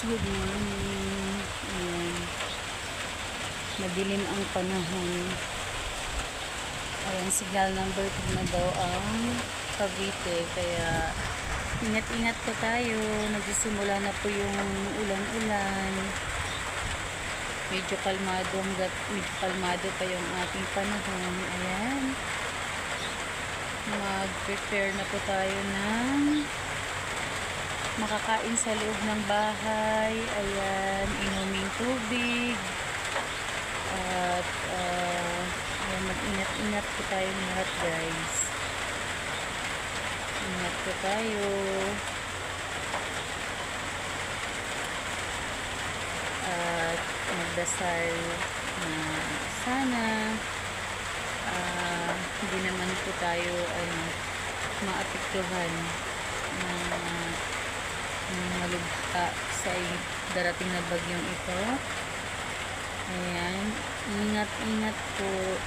Good morning. Ayan. Madilim ang panahon. Ayan, signal number 2 na daw ang Cavite. Kaya ingat-ingat po tayo. Nagsisimula na po yung ulan-ulan. Medyo kalmado pa yung ating panahon. Ayan. Mag-prepare na po tayo ng makakain sa loob ng bahay. Ayan, inuming tubig. At ayan, mag-ingat-ingat po tayo lahat, guys. Ingat po tayo. At magdasal na sana hindi naman po tayo maapektuhan ng malugha sa darating na bagyong ito. Ayan, ingat-ingat po.